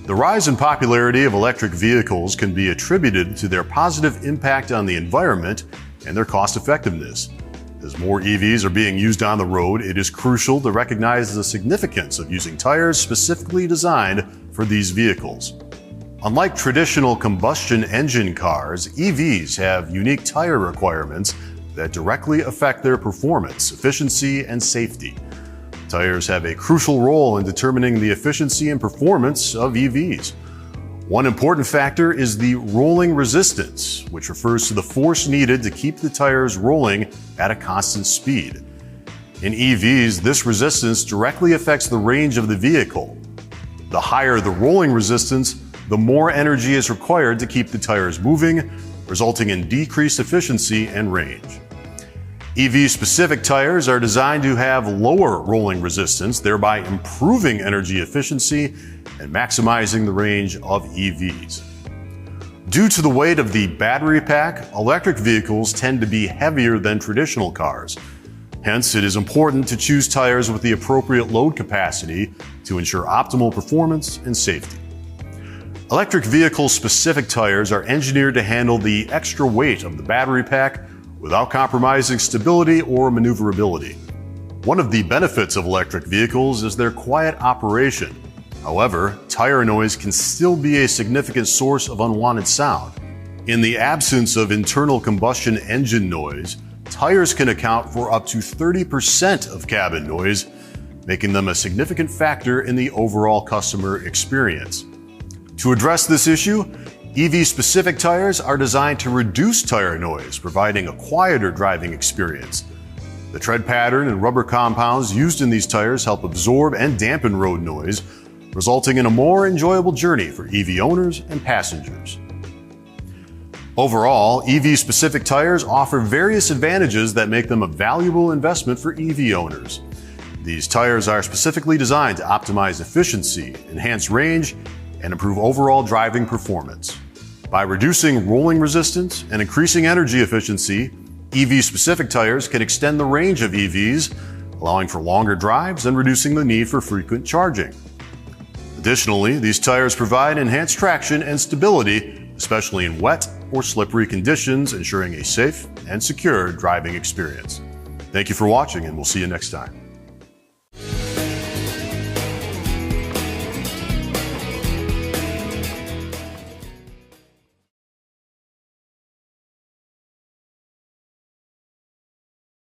The rise in popularity of electric vehicles can be attributed to their positive impact on the environment and their cost effectiveness. As more EVs are being used on the road, it is crucial to recognize the significance of using tires specifically designed for these vehicles. Unlike traditional combustion engine cars, EVs have unique tire requirements that directly affect their performance, efficiency, and safety. Tires have a crucial role in determining the efficiency and performance of EVs. One important factor is the rolling resistance, which refers to the force needed to keep the tires rolling at a constant speed. In EVs, this resistance directly affects the range of the vehicle. The higher the rolling resistance, the more energy is required to keep the tires moving, resulting in decreased efficiency and range. EV-specific tires are designed to have lower rolling resistance, thereby improving energy efficiency and maximizing the range of EVs. Due to the weight of the battery pack, electric vehicles tend to be heavier than traditional cars. Hence, it is important to choose tires with the appropriate load capacity to ensure optimal performance and safety. Electric vehicle-specific tires are engineered to handle the extra weight of the battery pack without compromising stability or maneuverability. One of the benefits of electric vehicles is their quiet operation. However, tire noise can still be a significant source of unwanted sound. In the absence of internal combustion engine noise, tires can account for up to 30% of cabin noise, making them a significant factor in the overall customer experience. To address this issue, EV-specific tires are designed to reduce tire noise, providing a quieter driving experience. The tread pattern and rubber compounds used in these tires help absorb and dampen road noise, resulting in a more enjoyable journey for EV owners and passengers. Overall, EV-specific tires offer various advantages that make them a valuable investment for EV owners. These tires are specifically designed to optimize efficiency, enhance range, and improve overall driving performance. By reducing rolling resistance and increasing energy efficiency, EV-specific tires can extend the range of EVs, allowing for longer drives and reducing the need for frequent charging. Additionally, these tires provide enhanced traction and stability, especially in wet or slippery conditions, ensuring a safe and secure driving experience. Thank you for watching, and we'll see you next time.